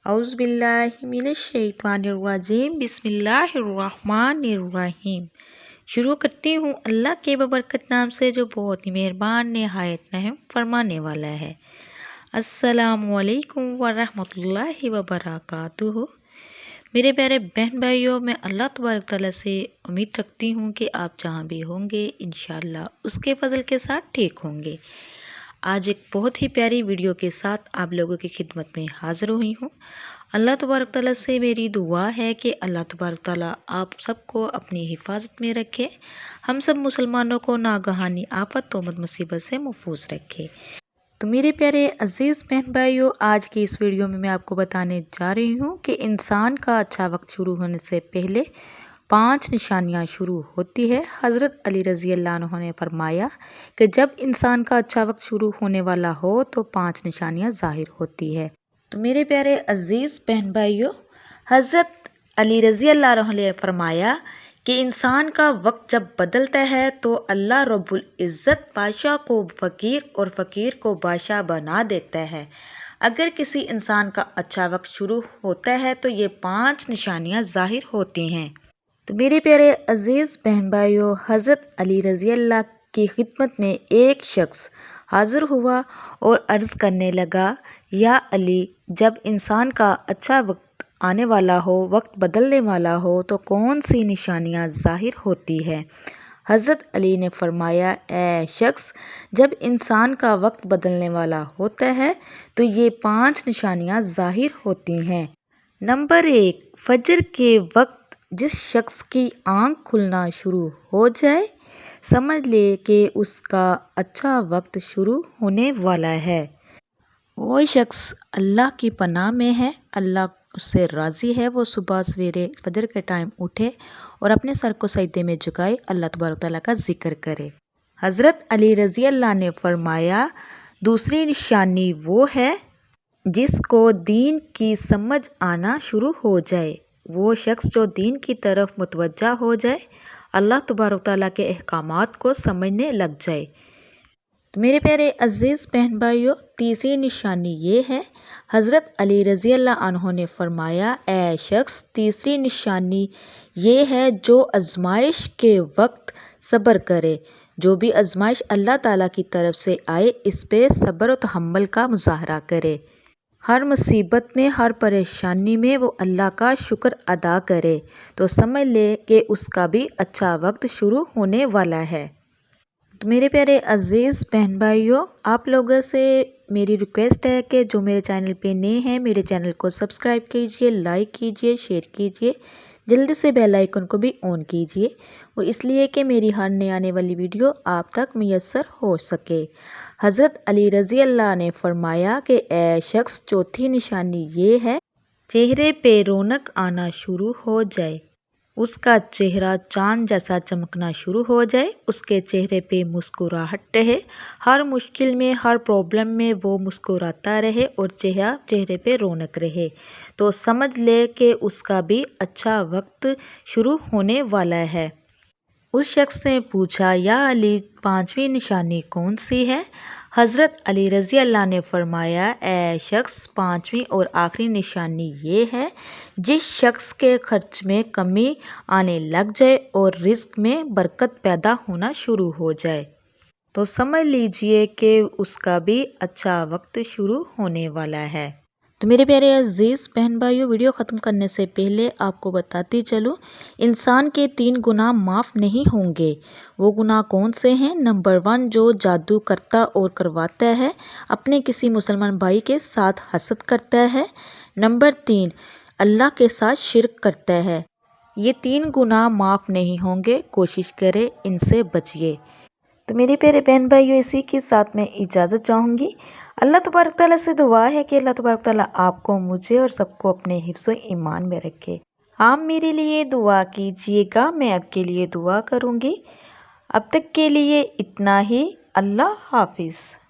औज़ुबिल्लाहिमिनश्शैतानिर्रजीम बिस्मिल्लाहिर्रहमानिर्रहीम। शुरू करती हूँ अल्लाह के बबरकत नाम से जो बहुत ही मेहरबान निहायत रहम फरमाने वाला है। अस्सलामुअलैकुम वरहमतुल्लाहि वबरकातुहू। मेरे प्यारे बहन भाइयों, मैं अल्लाह तबारक तआला से उम्मीद रखती हूँ कि आप जहाँ भी होंगे इंशाअल्लाह उसके फजल के साथ ठीक होंगे। आज एक बहुत ही प्यारी वीडियो के साथ आप लोगों की खिदमत में हाज़िर हुई हूँ। अल्लाह तबारक तआला से मेरी दुआ है कि अल्लाह तबारक तआला आप सबको अपनी हिफाजत में रखे, हम सब मुसलमानों को नागहानी आफत तोमत मुसीबत से महफूज रखे। तो मेरे प्यारे अजीज़ बहन भाइयों, आज की इस वीडियो में मैं आपको बताने जा रही हूँ कि इंसान का अच्छा वक्त शुरू होने से पहले 5 निशानियाँ शुरू होती है। हज़रत अली रज़ी अल्लाह अन्हु ने फरमाया कि जब इंसान का अच्छा वक्त शुरू होने वाला हो तो 5 निशानियाँ ज़ाहिर होती है। तो मेरे प्यारे अजीज़ बहन भाइयों, हज़रत अली रज़ी अल्लाह अन्हु ने फरमाया कि इंसान का वक्त जब बदलता है तो अल्लाह रब्बुल इज़्ज़त बादशाह को फ़कीर और फ़कीर को बादशाह बना देता है। अगर किसी इंसान का अच्छा वक्त शुरू होता है तो ये 5 निशानियाँ ज़ाहिर होती हैं। तो मेरे प्यारे अजीज़ बहन भाइयों, हज़रत अली रज़ी अल्लाह की खिदमत में एक शख्स हाज़िर हुआ और अर्ज़ करने लगा, या अली, जब इंसान का अच्छा वक्त आने वाला हो, वक्त बदलने वाला हो, तो कौन सी निशानियाँ ज़ाहिर होती है? हज़रत अली ने फरमाया, ए शख्स, जब इंसान का वक्त बदलने वाला होता है तो ये 5 निशानियाँ ज़ाहिर होती हैं। नंबर 1, फजर के वक्त जिस शख्स की आँख खुलना शुरू हो जाए, समझ ले कि उसका अच्छा वक्त शुरू होने वाला है। वो शख्स अल्लाह की पनाह में है, अल्लाह उससे राज़ी है। वो सुबह सवेरे फजर के टाइम उठे और अपने सर को सजदे में झुकाए, अल्लाह तबारक तआला का जिक्र करे। हज़रत अली रज़ी अल्लाह ने फरमाया, दूसरी निशानी वो है जिसको दीन की समझ आना शुरू हो जाए। वो शख्स जो दीन की तरफ मुतवज्जा हो जाए, अल्लाह तबारक तआला के अहकामात को समझने लग जाए। तो मेरे प्यारे अजीज़ बहन भाइयों, तीसरी निशानी ये है। हज़रत अली रज़ी अल्लाह अन्हु ने फरमाया, ए शख्स, तीसरी निशानी ये है जो आजमाइश के वक्त सब्र करे। जो भी आजमाइश अल्लाह ताला की तरफ से आए, इस पे सब्र और तहम्मुल का मुजाहरा करे। हर मुसीबत में, हर परेशानी में वो अल्लाह का शुक्र अदा करे, तो समझ ले कि उसका भी अच्छा वक्त शुरू होने वाला है। तो मेरे प्यारे अजीज़ बहन भाइयों, आप लोगों से मेरी रिक्वेस्ट है कि जो मेरे चैनल पे नए हैं, मेरे चैनल को सब्सक्राइब कीजिए, लाइक कीजिए, शेयर कीजिए, जल्दी से बेल आइकन को भी ऑन कीजिए। वो इसलिए कि मेरी हर नई आने वाली वीडियो आप तक मुयस्सर हो सके। हज़रत अली रज़ी अल्लाह ने फरमाया कि ए शख्स, चौथी निशानी ये है, चेहरे पे रौनक आना शुरू हो जाए। उसका चेहरा चांद जैसा चमकना शुरू हो जाए, उसके चेहरे पे मुस्कुराहट रहे, हर मुश्किल में, हर प्रॉब्लम में वो मुस्कुराता रहे और चेहरे पे रौनक रहे, तो समझ ले कि उसका भी अच्छा वक्त शुरू होने वाला है। उस शख्स ने पूछा, या अली, 5वीं निशानी कौन सी है? हज़रत अली रज़ी अल्लाह ने फरमाया, ए शख्स, 5वीं और आखिरी निशानी ये है, जिस शख्स के खर्च में कमी आने लग जाए और रिज़्क में बरकत पैदा होना शुरू हो जाए, तो समझ लीजिए कि उसका भी अच्छा वक्त शुरू होने वाला है। तो मेरे प्यारे अजीज़ बहन भाइयों, वीडियो ख़त्म करने से पहले आपको बताती चलूँ, इंसान के 3 गुनाह माफ़ नहीं होंगे। वो गुनाह कौन से हैं? नंबर 1, जो जादू करता और करवाता है, अपने किसी मुसलमान भाई के साथ हसद करता है। नंबर 3, अल्लाह के साथ शिर्क करता है। ये 3 गुनाह माफ़ नहीं होंगे, कोशिश करें इनसे बचिए। तो मेरे प्यारे बहन भाइयों, इसी के साथ मैं इजाज़त चाहूँगी। अल्लाह तबारक तआला से दुआ है कि अल्लाह तबारक तआला आपको, मुझे और सबको अपने हिफ्ज़ ईमान में रखे। आप मेरे लिए दुआ कीजिएगा, मैं आपके लिए दुआ करूँगी। अब तक के लिए इतना ही। अल्लाह हाफिज़।